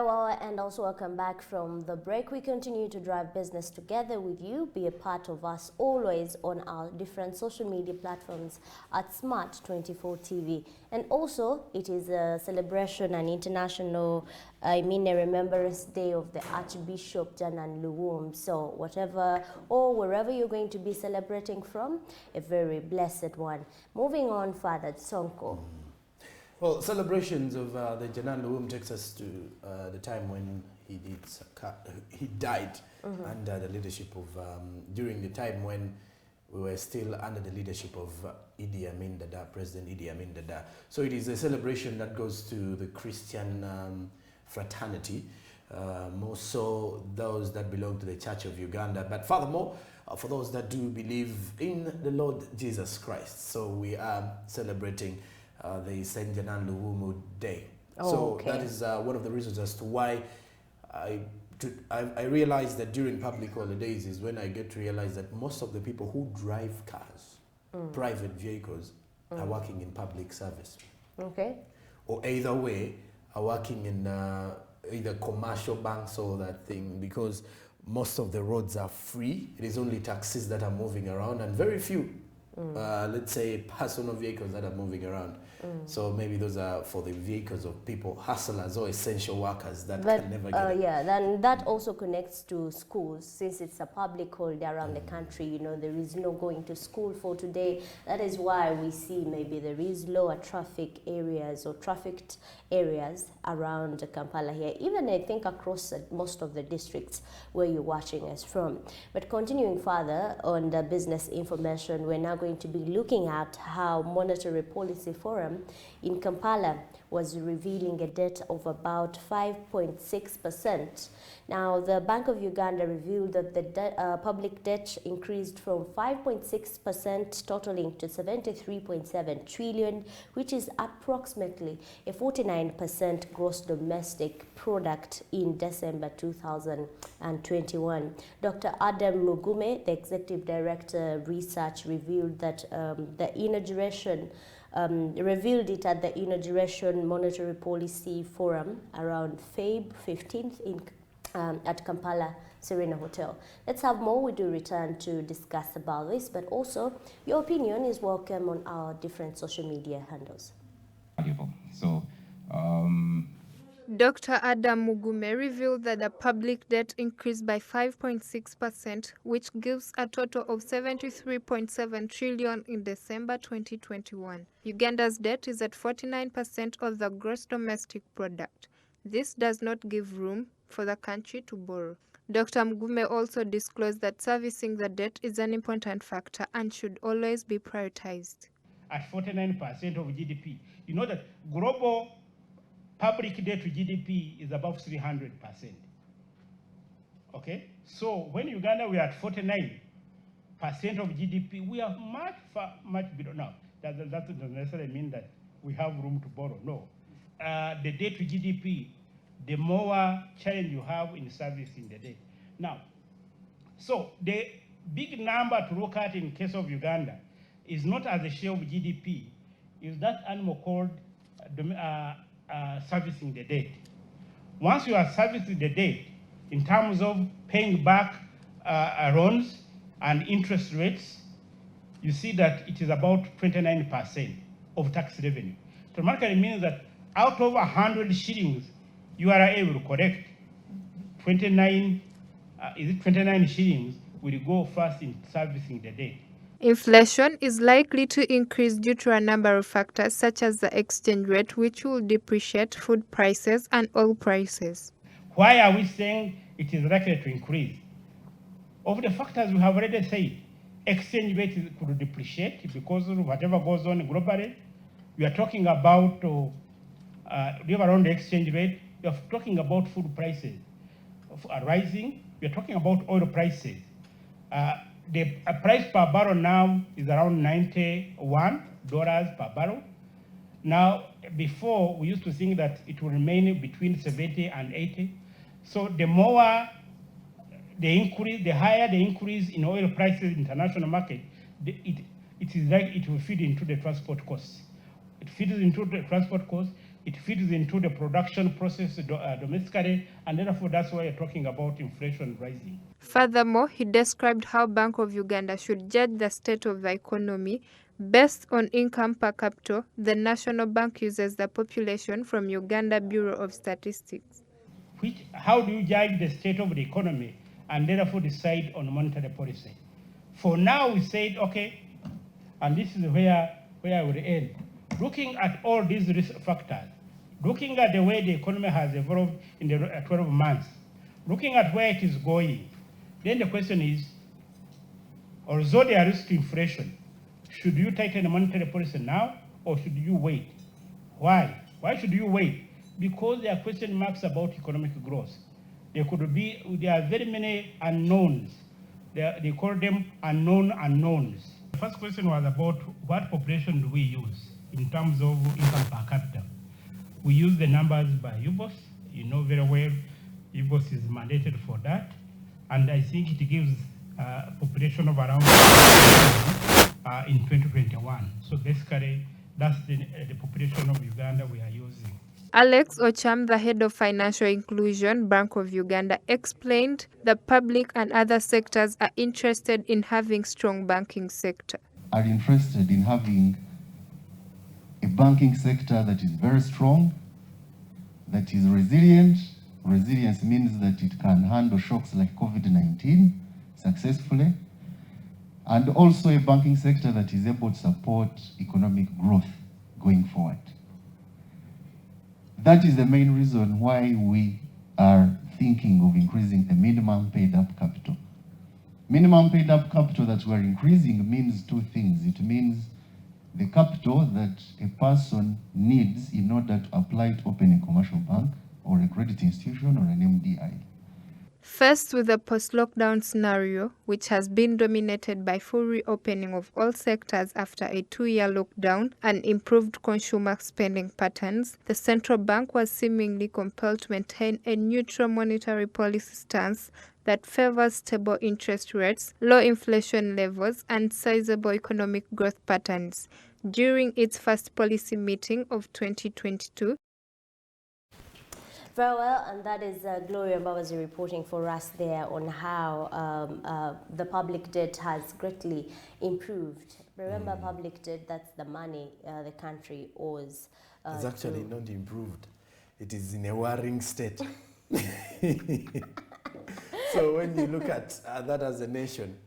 Very well, and also welcome back from the break. We continue to drive business together with you. Be a part of us always on our different social media platforms at Smart 24 TV. And also, it is a celebration, an international, a Remembrance Day of the Archbishop Janan Luwum. So whatever or wherever you're going to be celebrating from, a very blessed one. Moving on further, Sonko. Well, celebrations of the Janan Luwum takes us to the time when he died under the leadership of, during the time when we were still under the leadership of Idi Amin Dada, President Idi Amin Dada. So it is a celebration that goes to the Christian fraternity, more so those that belong to the Church of Uganda, but furthermore, for those that do believe in the Lord Jesus Christ. So we are celebrating the Saint Janan Luwum Day. So that is one of the reasons as to why I realize that during public holidays is when I get to realize that most of the people who drive cars, private vehicles, are working in public service. Okay. Or either way, are working in either commercial banks or that thing, because most of the roads are free. It is only taxis that are moving around and very few let's say personal vehicles that are moving around. So maybe those are for the vehicles of people, hustlers or essential workers that can never get yeah, then that also connects to schools. Since it's a public holiday around the country, you know, there is no going to school for today. That is why we see maybe there is lower traffic areas or trafficked areas around Kampala here, even I think across most of the districts where you're watching us from. But continuing further on the business information, we're now going to be looking at how Monetary Policy Forum in Kampala was revealing a debt of about 5.6%. Now, the Bank of Uganda revealed that the public debt increased from 5.6% totaling to 73.7 trillion, which is approximately a 49% gross domestic product in December 2021. Dr. Adam Mugume, the Executive Director of Research, revealed that revealed it at the inauguration Monetary Policy Forum around Feb 15th at Kampala Serena Hotel. Let's have more. We do return to discuss about this, but also your opinion is welcome on our different social media handles. So, Dr. Adam Mugume revealed that the public debt increased by 5.6%, which gives a total of 73.7 trillion in December 2021. Uganda's debt is at 49% of the gross domestic product. This does not give room for the country to borrow. Dr. Mugume also disclosed that servicing the debt is an important factor and should always be prioritized. At 49% of GDP, you know that global public debt to GDP is above 300%. Okay? So when Uganda we are at 49% of GDP, we are much below. Now, that doesn't necessarily mean that we have room to borrow. No. The debt to GDP, the more challenge you have in servicing the debt. Now, so the big number to look at in case of Uganda is not as a share of GDP, is that animal called servicing the debt. Once you are servicing the debt in terms of paying back loans and interest rates, you see that it is about 29% of tax revenue. Automatically means that out of 100 shillings, you are able to collect 29 shillings will go first in servicing the debt. Inflation is likely to increase due to a number of factors such as the exchange rate, which will depreciate food prices and oil prices. Why are we saying it is likely to increase? Of the factors we have already said, exchange rate could depreciate because of whatever goes on globally. We are talking about around the exchange rate. We are talking about food prices rising. We are talking about oil prices. The price per barrel now is around $91 per barrel. Now, before we used to think that it will remain between 70 and 80. So the more the increase, the higher the increase in oil prices in the international market, it is like it will feed into the transport costs. It feeds into the transport costs. it feeds into the production process domestically, and therefore that's why you're talking about inflation rising. Furthermore, he described how Bank of Uganda should judge the state of the economy based on income per capita. The National Bank uses the population from Uganda Bureau of Statistics. How do you judge the state of the economy and therefore decide on monetary policy? For now, we said, okay, and this is where I will end. Looking at all these risk factors, looking at the way the economy has evolved in the 12 months, looking at where it is going, then the question is, although there is inflation, should you tighten monetary policy now or should you wait? Why? Why should you wait? Because there are question marks about economic growth. There are very many unknowns. They call them unknown unknowns. The first question was about what population do we use in terms of income per capita. We use the numbers by UBOS. You know very well, UBOS is mandated for that. And I think it gives a population of around in 2021. So basically, that's the population of Uganda we are using. Alex Ocham, the head of Financial Inclusion, Bank of Uganda, explained the public and other sectors are interested in having strong banking sector. Are interested in having a banking sector that is very strong, that is resilient. Resilience means that it can handle shocks like COVID-19 successfully, and also a banking sector that is able to support economic growth going forward. That is the main reason why we are thinking of increasing the minimum paid up capital. Minimum paid up capital that we are increasing means two things. It means the capital that a person needs in order to apply to open a commercial bank or a credit institution or an MDI. First, with the post-lockdown scenario, which has been dominated by full reopening of all sectors after a 2-year lockdown and improved consumer spending patterns, the central bank was seemingly compelled to maintain a neutral monetary policy stance that favors stable interest rates, low inflation levels, and sizable economic growth patterns. During its first policy meeting of 2022, very well, and that is Gloria Mbabazi reporting for us there on how the public debt has greatly improved. Remember, public debt, that's the money the country owes. It's actually not improved. It is in a worrying state. So when you look at that as a nation,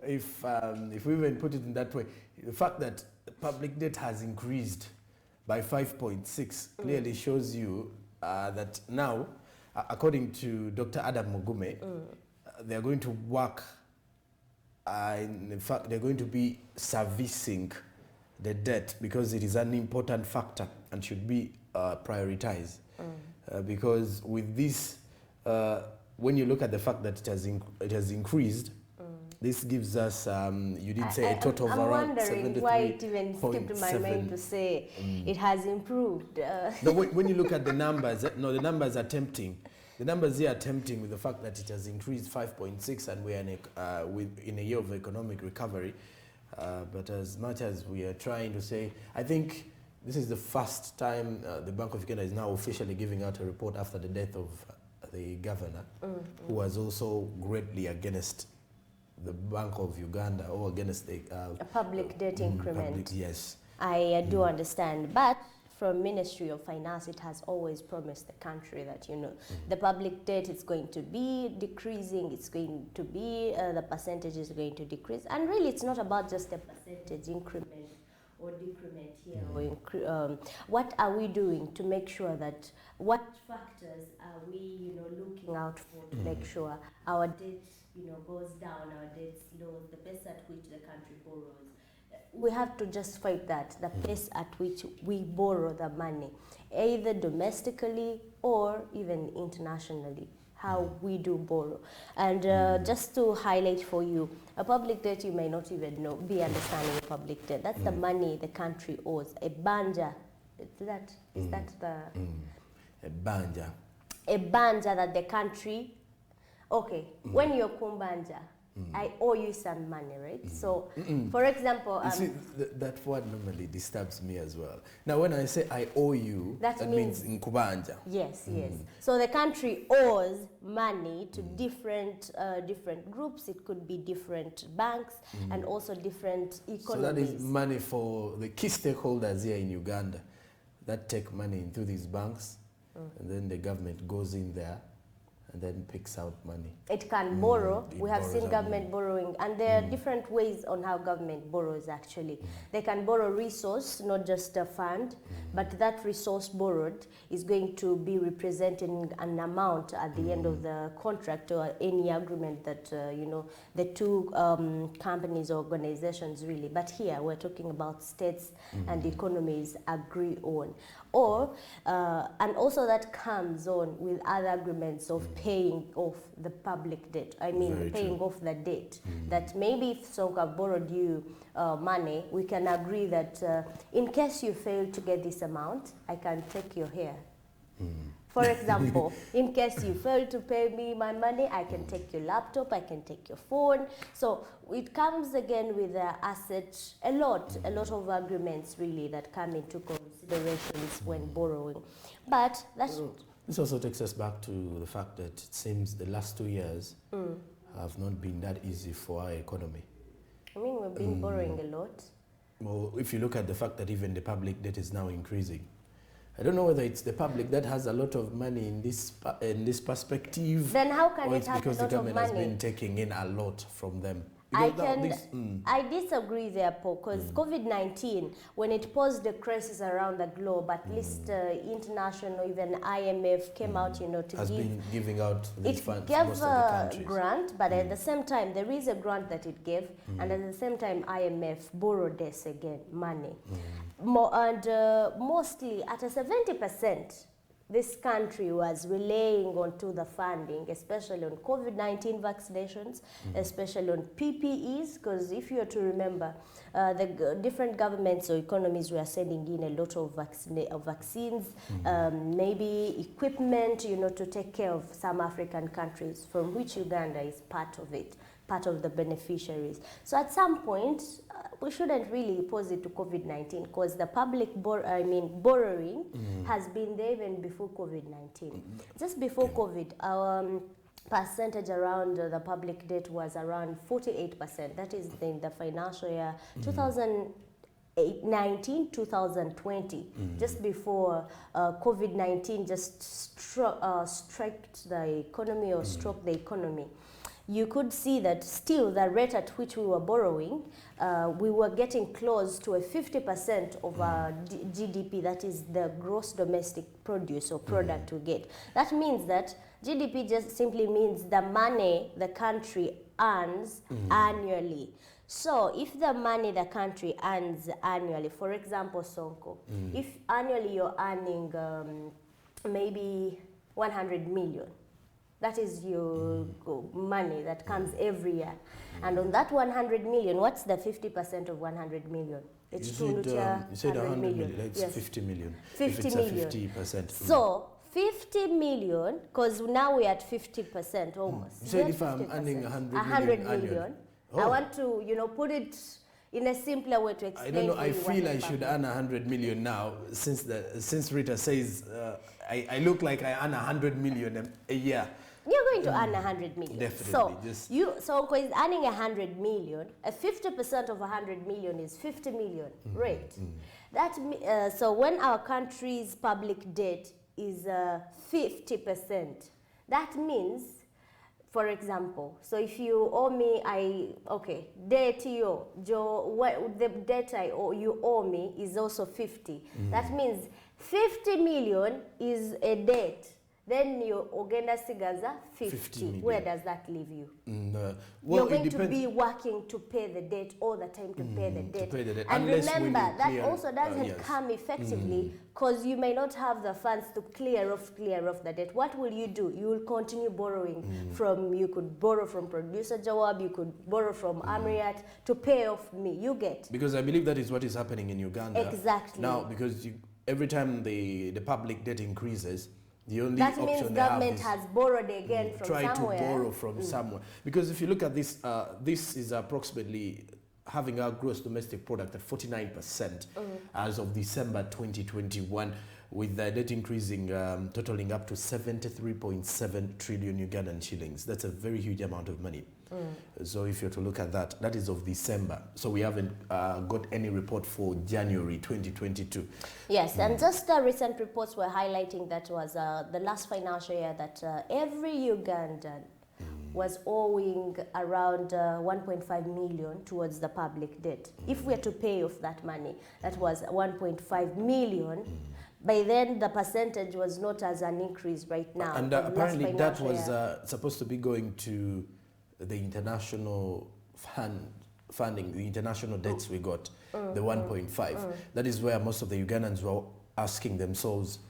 if we even put it in that way, the fact that the public debt has increased by 5.6 clearly shows you that now, according to Dr. Adam Mugume, they're going to work, in fact, they're going to be servicing the debt because it is an important factor and should be prioritized. Because with this, when you look at the fact that it has increased, this gives us, you did say a total of around 73.7. I'm wondering why it even skipped my mind to say it has improved. No, when you look at the numbers, no, the numbers are tempting. The numbers here are tempting with the fact that it has increased 5.6 and we are in a year of economic recovery. But as much as we are trying to say, I think this is the first time the Bank of Uganda is now officially giving out a report after the death of the governor, who was also greatly against the Bank of Uganda or against the a public debt increment. Yes. I do understand, but from Ministry of Finance, it has always promised the country that, you know, the public debt is going to be decreasing, it's going to be, the percentage is going to decrease. And really, it's not about just the percentage increment or decrement here. Or what are we doing to make sure that, what factors are we, you know, looking out for to make sure our debt, you know, goes down, our debt slows, the pace at which the country borrows. We have to just fight that, the pace at which we borrow the money, either domestically or even internationally, how we do borrow. And just to highlight for you, a public debt, you may not even be understanding public debt. That's the money the country owes. A banja, is that the... A banja. A banja that the country, okay, when you're kumbanja, I owe you some money, right? So, for example, You see, that word normally disturbs me as well. Now, when I say I owe you, That means in Kubanja. yes, yes. So the country owes money to different groups. It could be different banks and also different economies. So that is money for the key stakeholders here in Uganda that take money into these banks, and then the government goes in there and then picks out money. It can borrow. It We have seen borrows government borrowing, and there are different ways on how government borrows actually. They can borrow resource, not just a fund, but that resource borrowed is going to be representing an amount at the end of the contract or any agreement that, you know, the two companies or organizations really. But here we're talking about states and economies agree on. Or, and also that comes on with other agreements of paying off the public debt. I mean, Very paying true. off the debt. That maybe if Sonka borrowed you money, we can agree that in case you fail to get this amount, I can take your hair. For example, in case you fail to pay me my money, I can take your laptop, I can take your phone. So it comes again with the assets, a lot of agreements really that come into considerations when borrowing. But that's This also takes us back to the fact that it seems the last 2 years have not been that easy for our economy. I mean, we've been borrowing a lot. Well, if you look at the fact that even the public debt is now increasing, I don't know whether it's the public that has a lot of money in this perspective, Then how can or it it's have a because the lot of government has money? been taking in a lot from them. I Because I disagree there, Paul, because COVID-19, when it posed the crisis around the globe, at least international, even IMF came out, you know, to has give. been giving out these It funds gave most of the a countries. grant, but at the same time, there is a grant that it gave, and at the same time, IMF borrowed us again money. Mostly at a 70%, this country was relying onto the funding, especially on COVID-19 vaccinations, especially on PPEs, because if you are to remember, the different governments or economies were sending in a lot of vaccines, maybe equipment, you know, to take care of some African countries, from which Uganda is part of it, part of the beneficiaries. So at some point, we shouldn't really pose it to COVID-19, because the public borrowing has been there even before COVID-19. Just before COVID, our percentage around the public debt was around 48%. That is in the financial year 2019, 2020, just before COVID-19 just struck the economy or struck the economy. You could see that still the rate at which we were borrowing, we were getting close to a 50% of our GDP, that is the gross domestic produce or product we get. That means that GDP just simply means the money the country earns annually. So if the money the country earns annually, for example, Sonko, if annually you're earning maybe 100 million, that is your money that comes every year. And on that 100 million, what's the 50% of 100 million? It's you said 100 million, it's yes. 50 million. 50 if it's million. a 50%. So 50 million, because now we're at 50% almost. You said We're if I'm 50%. earning 100 100 million million. Oh. I want to, you know, put it in a simpler way to explain. I don't know, for I you what feel I the should public- earn 100 million now, since Rita says I look like I earn 100 million a year. You're going to earn 100 million. Definitely, So is earning 100 million, 50% of 100 million is 50 million, right? So when our country's public debt is 50%, that means, for example, so if you owe me, debt you, the debt you owe me is also 50. That means 50 million is a debt. Then your Ogenda Sigaza 50. million. Where does that leave you? Well, You're going it to depends. be working to pay the debt all the time, to pay the debt. pay the debt, And unless when remember, you that clear, also doesn't yes. come effectively, because you may not have the funds to clear off the debt. What will you do? You will continue borrowing you could borrow from producer Jawab, you could borrow from Amriat to pay off me. You get. Because I believe that is what is happening in Uganda. Exactly. Now, because every time the public debt increases, The only That option means they have government is has borrowed again from try somewhere. to borrow from somewhere. Because if you look at this, this is approximately having our gross domestic product at 49% as of December 2021, with the debt increasing, totaling up to 73.7 trillion Ugandan shillings. That's a very huge amount of money. So if you're to look at that, that is of December. So we haven't got any report for January 2022. Yes, and just recent reports were highlighting that was the last financial year that every Ugandan was owing around 1.5 million towards the public debt. If we are to pay off that money, that was 1.5 million. By then, the percentage was not as an increase right now. And apparently that was supposed to be going to the international funding, the international debts we got, the 1.5. That is where most of the Ugandans were asking themselves,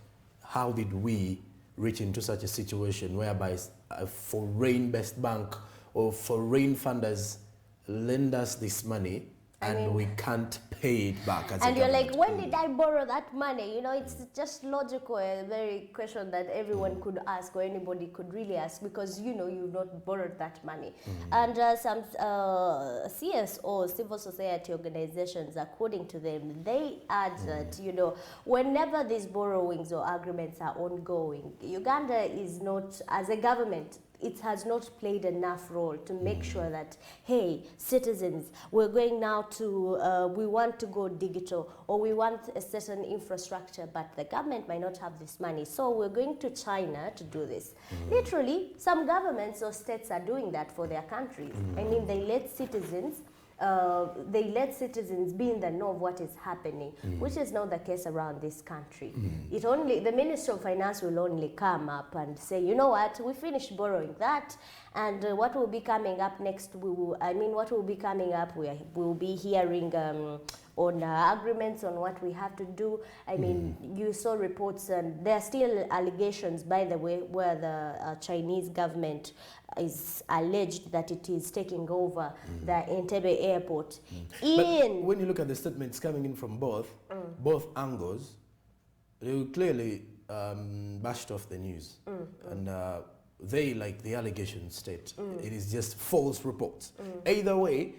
how did we reach into such a situation whereby a foreign-based bank or foreign funders lend us this money and we can't pay it back as and a you're government. like, when did I borrow that money? You know, it's just logical, a very question that everyone could ask or anybody could really ask, because you know you've not borrowed that money. And some CSO, civil society organizations, according to them, they add that, you know, whenever these borrowings or agreements are ongoing, Uganda is not, as a government, it has not played enough role to make sure that, hey, citizens, we're going now to, we want to go digital, or we want a certain infrastructure, but the government might not have this money. So we're going to China to do this. Literally, some governments or states are doing that for their countries. I mean, they let citizens be in the know of what is happening, which is not the case around this country. It only, the Minister of Finance will only come up and say, you know what, we finished borrowing that, and what will be coming up next, what will be coming up, we will be hearing on agreements on what we have to do. I mean, you saw reports, and there are still allegations, by the way, where the Chinese government is alleged that it is taking over the Entebbe airport. But when you look at the statements coming in from both angles, they clearly bashed off the news. And they, like the allegations state, it is just false reports. Either way,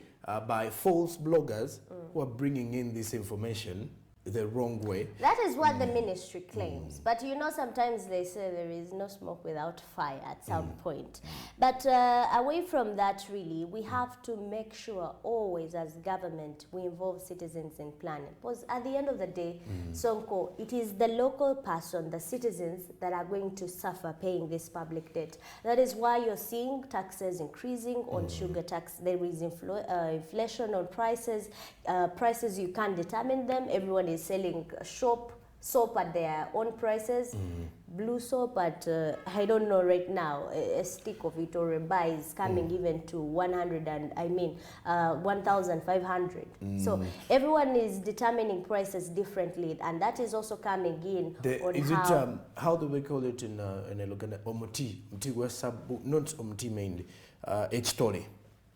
by false bloggers who are bringing in this information the wrong way. That is what the ministry claims. But you know, sometimes they say there is no smoke without fire at some point. But away from that, really, we have to make sure always as government we involve citizens in planning. Because at the end of the day, Sonko, it is the local person, the citizens, that are going to suffer paying this public debt. That is why you're seeing taxes increasing on sugar tax. There is inflation on prices. Prices, you can't determine them. Everyone is selling soap at their own prices. Blue soap at, I don't know right now, a stick of it or a buy is coming even to 1,500. So everyone is determining prices differently, and that is also coming in on how do we call it in Luganda? Omuti, not Omuti mainly, Echitole.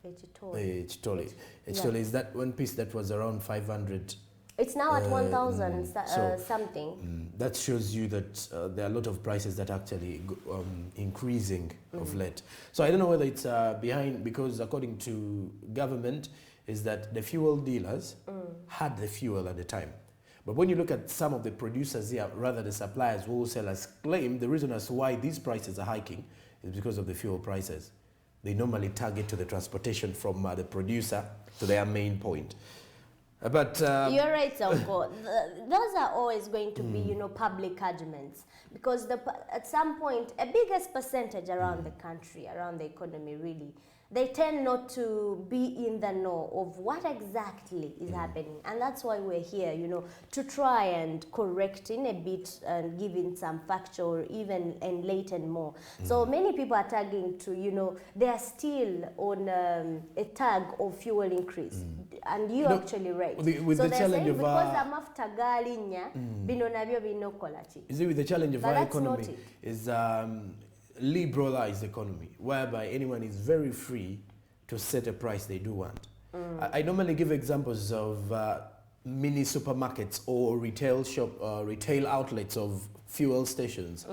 Echitole is that one piece that was around 500. It's now at 1,000 something. That shows you that there are a lot of prices that actually increasing of late. So I don't know whether it's behind, because according to government, is that the fuel dealers had the fuel at the time. But when you look at some of the producers here, rather the suppliers, wholesalers, claim the reason as to why these prices are hiking is because of the fuel prices. They normally target to the transportation from the producer to their main point. But you're right, Sonko. Those are always going to be, you know, public arguments, because at some point, a biggest percentage around the country, around the economy, really, they tend not to be in the know of what exactly is happening. And that's why we're here, you know, to try and correct in a bit and give in some factual or even enlighten more. So many people are tagging to, you know, they are still on a tag of fuel increase. And you're actually right. With so the they're challenge saying of because amafuta galinya, bino nabyo binokola ki. Is it with the challenge of But our that's economy not it. is liberalized economy, whereby anyone is very free to set a price they do want. I normally give examples of mini supermarkets or retail outlets of fuel stations.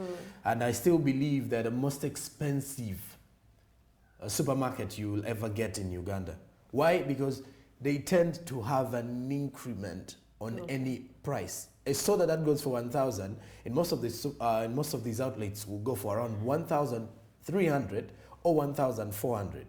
And I still believe they're the most expensive supermarket you will ever get in Uganda. Why? Because they tend to have an increment on any price. A soda that goes for 1,000 in most of these outlets will go for around 1,300 or 1,400,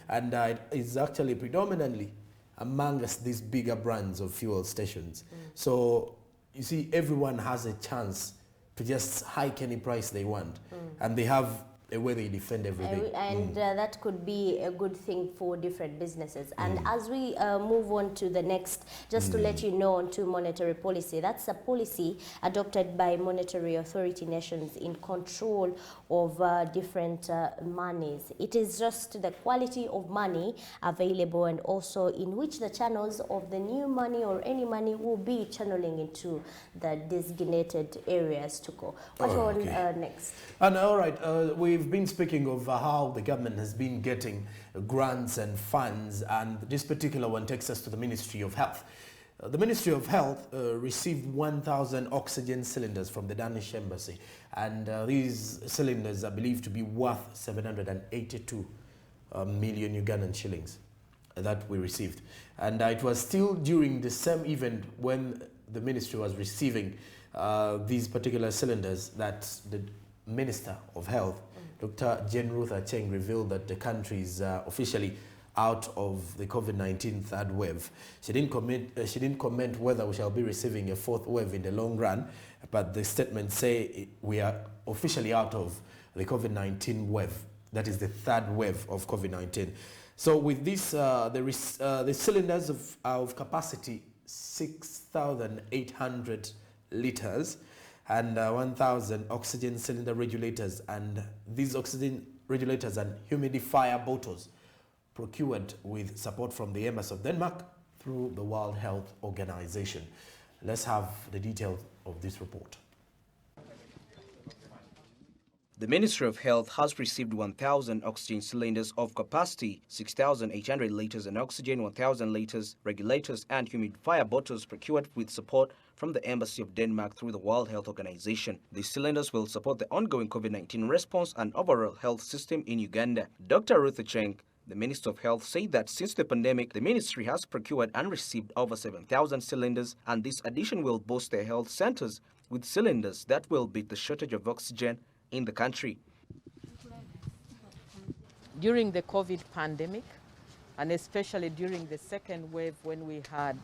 and it's actually predominantly amongst these bigger brands of fuel stations. So you see, everyone has a chance to just hike any price they want, and they have a way they defend everything. And that could be a good thing for different businesses. And as we move on to the next, just to let you know, on to monetary policy, that's a policy adopted by monetary authority nations in control of different monies. It is just the quality of money available, and also in which the channels of the new money or any money will be channeling into the designated areas to go. What next? And all right, we've been speaking of how the government has been getting grants and funds, and this particular one takes us to the Ministry of Health. The Ministry of Health received 1,000 oxygen cylinders from the Danish embassy, and these cylinders are believed to be worth 782 million Ugandan shillings that we received. And it was still during the same event when the ministry was receiving these particular cylinders that the Minister of Health, Dr. Jane Ruth Acheng, revealed that the country is officially out of the COVID-19 third wave. She didn't comment whether we shall be receiving a fourth wave in the long run, but the statements say we are officially out of the COVID-19 wave. That is the third wave of COVID-19. So with this, the cylinders of capacity 6,800 liters and 1,000 oxygen cylinder regulators, and these oxygen regulators and humidifier bottles procured with support from the Embassy of Denmark through the World Health Organization. Let's have the details of this report. The Ministry of Health has received 1,000 oxygen cylinders of capacity, 6,800 liters and oxygen, 1,000 liters, regulators and humidifier bottles procured with support from the Embassy of Denmark through the World Health Organization. These cylinders will support the ongoing COVID-19 response and overall health system in Uganda. Dr. Ruth Acheng, the Minister of Health, said that since the pandemic, the ministry has procured and received over 7,000 cylinders, and this addition will boost their health centers with cylinders that will beat the shortage of oxygen in the country. During the COVID pandemic, and especially during the second wave when we had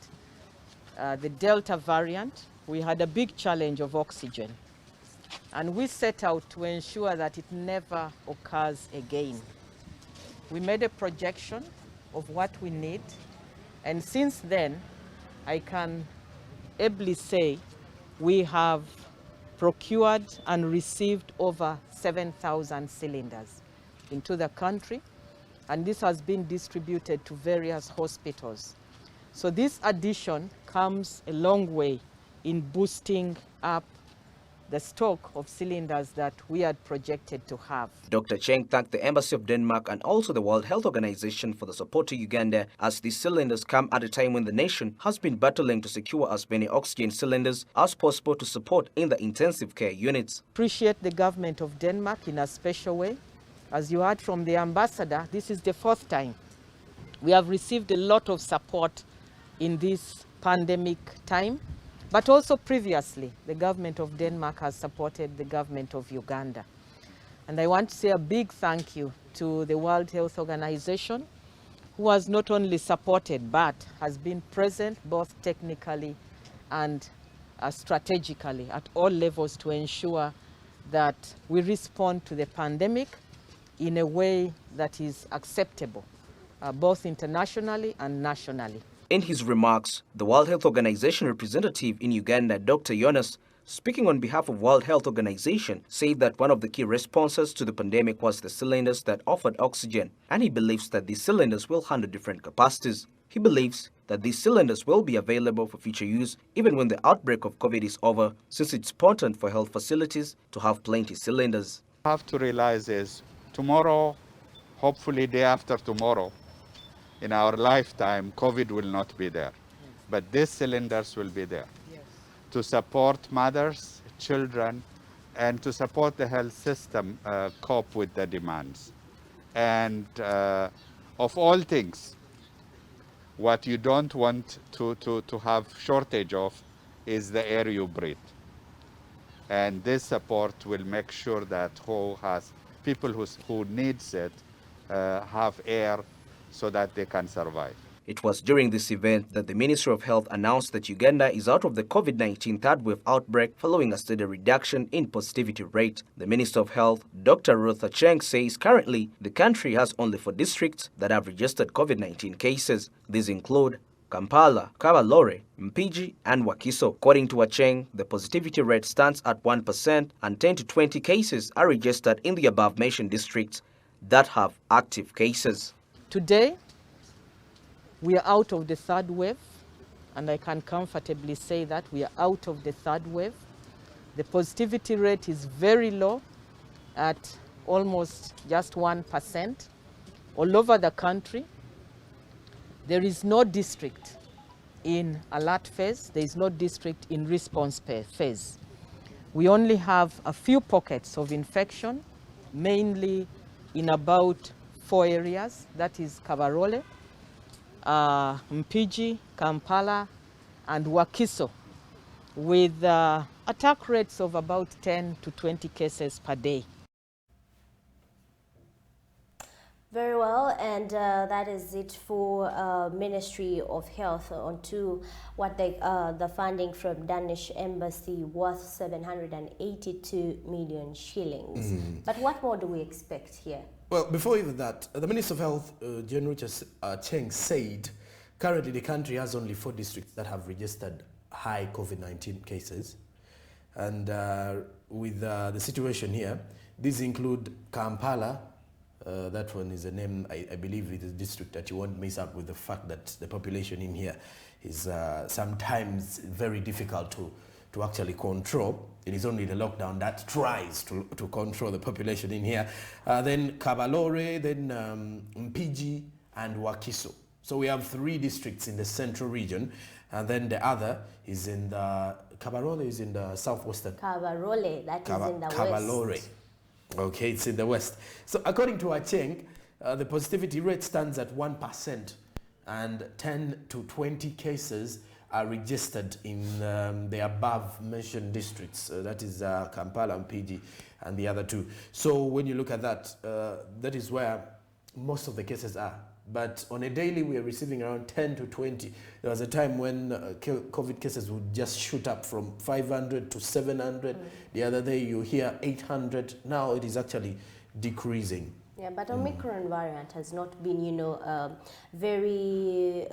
the Delta variant, we had a big challenge of oxygen. And we set out to ensure that it never occurs again. We made a projection of what we need, and since then, I can ably say we have procured and received over 7,000 cylinders into the country, and this has been distributed to various hospitals. So this addition comes a long way in boosting up the stock of cylinders that we had projected to have. Dr. Cheng thanked the Embassy of Denmark and also the World Health Organization for the support to Uganda, as these cylinders come at a time when the nation has been battling to secure as many oxygen cylinders as possible to support in the intensive care units. Appreciate the government of Denmark in a special way. As you heard from the ambassador, this is the fourth time. We have received a lot of support in this pandemic time. But also previously, the government of Denmark has supported the government of Uganda. And I want to say a big thank you to the World Health Organization, who has not only supported, but has been present both technically and strategically at all levels to ensure that we respond to the pandemic in a way that is acceptable, both internationally and nationally. In his remarks, the World Health Organization representative in Uganda, Dr. Jonas, speaking on behalf of World Health Organization, said that one of the key responses to the pandemic was the cylinders that offered oxygen, and he believes that these cylinders will handle different capacities. He believes that these cylinders will be available for future use even when the outbreak of COVID is over, since it's important for health facilities to have plenty cylinders. Have to realize is tomorrow, hopefully day after tomorrow, in our lifetime, COVID will not be there, but these cylinders will be there to support mothers, children, and to support the health system cope with the demands. And of all things, what you don't want to have shortage of is the air you breathe. And this support will make sure that people who needs it have air so that they can survive. It was during this event that the Ministry of Health announced that Uganda is out of the COVID-19 third wave outbreak following a steady reduction in positivity rate. The Minister of Health, Dr. Ruth Acheng, says currently the country has only 4 districts that have registered COVID-19 cases. These include Kampala, Kabalore, Mpigi, and Wakiso. According to Acheng, the positivity rate stands at 1% and 10 to 20 cases are registered in the above-mentioned districts that have active cases. Today, we are out of the third wave, and I can comfortably say that we are out of the third wave. The positivity rate is very low at almost just 1% all over the country. There is no district in alert phase. There is no district in response phase. We only have a few pockets of infection, mainly in about 4 areas, that is Kabarole, Mpigi, Kampala, and Wakiso, with attack rates of about 10 to 20 cases per day. Very well, and that is it for Ministry of Health. On to what the funding from Danish Embassy worth 782 million shillings. But what more do we expect here? Well, before even that, the Minister of Health, General Cheng, said currently the country has only 4 districts that have registered high COVID-19 cases. And with the situation here, these include Kampala. That one is a name, I believe it is a district that you won't miss out with the fact that the population in here is sometimes very difficult to actually control. It is only the lockdown that tries to control the population in here. Then Kabalore, then Mpigi and Wakiso. So we have 3 districts in the central region, and then the other is in the, Kabalore is in the southwestern. Kabarole, that is in the Kabalore. west. Okay, it's in the west. So according to Acheng, the positivity rate stands at 1%, and 10 to 20 cases are registered in the above mentioned districts. That is Kampala and Mpigi and the other 2. So when you look at that, that is where most of the cases are. But on a daily, we are receiving around 10 to 20. There was a time when COVID cases would just shoot up from 500 to 700. The other day, you hear 800. Now it is actually decreasing. Yeah, but Omicron variant has not been, you know, very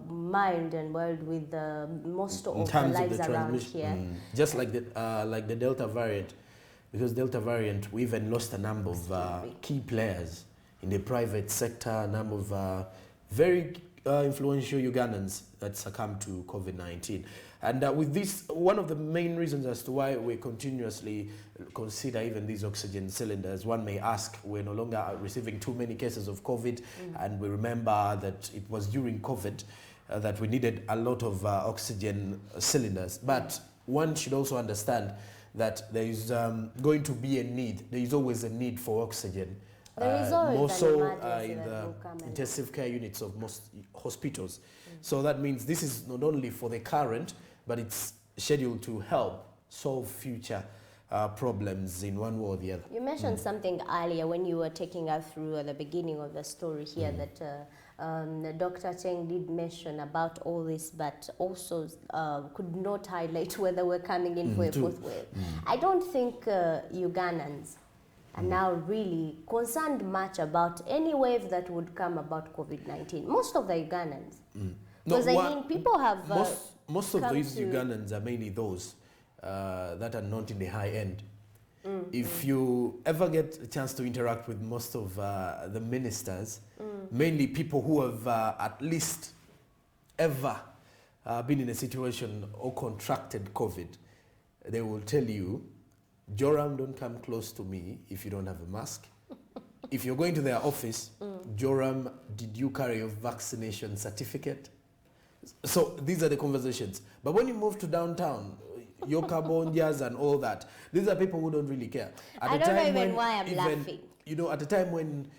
mild and mild with most of the lives around here. Just like the Delta variant, because Delta variant, we even lost a number of key players in the private sector, a number of very influential Ugandans that succumbed to COVID-19. And with this, one of the main reasons as to why we continuously consider even these oxygen cylinders, one may ask, we're no longer receiving too many cases of COVID, and we remember that it was during COVID that we needed a lot of oxygen cylinders. But one should also understand that there is going to be a need. There is always a need for oxygen. There is always more so in the intensive care units of most hospitals. So that means this is not only for the current, but it's scheduled to help solve future problems in one way or the other. You mentioned something earlier when you were taking us through the beginning of the story here that Dr. Cheng did mention about all this, but also could not highlight whether we're coming in for a 4th wave. I don't think Ugandans are now really concerned much about any wave that would come about COVID-19. Most of the Ugandans. Because I mean, people have most of these Ugandans are mainly those that are not in the high end. If you ever get a chance to interact with most of the ministers, mainly people who have at least ever been in a situation or contracted COVID, they will tell you, Joram, don't come close to me if you don't have a mask. If you're going to their office, Joram, did you carry your vaccination certificate? So these are the conversations. But when you move to downtown, Yokabondias and all that. These are people who don't really care. At I the don't know time even when why I'm laughing. You know, at the time when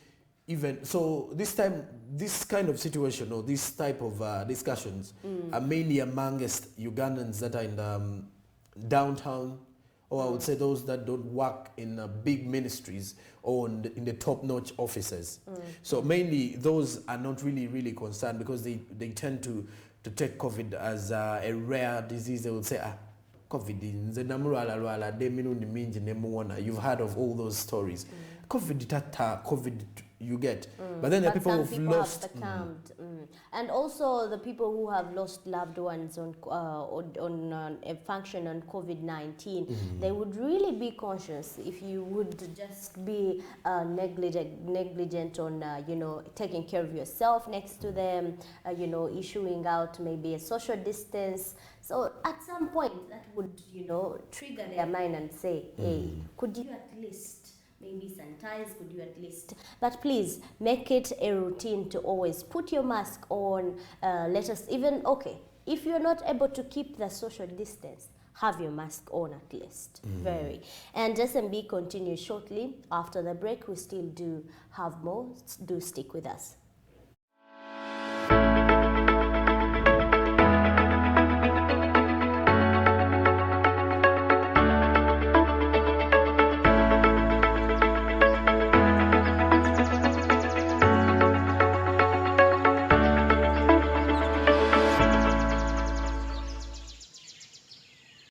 even, so this time, this kind of situation or this type of discussions are mainly amongst Ugandans that are in the downtown, or I would say those that don't work in big ministries or in the top-notch offices. So mainly those are not really concerned because they tend to take COVID as a rare disease. They would say, COVID, you've heard of all those stories. COVID, you get. But then there are people who've lost. Have succumbed. And also the people who have lost loved ones on a function on COVID-19, they would really be conscious if you would just be negligent on, you know, taking care of yourself next to them, you know, issuing out maybe a social distance. So at some point that would, you know, trigger their mind and say, hey, could you at least maybe sanitize, could you at least, but please make it a routine to always put your mask on. Let us even, okay, if you're not able to keep the social distance, have your mask on at least. Very. And SMB continues shortly. After the break, we still do have more. Do stick with us.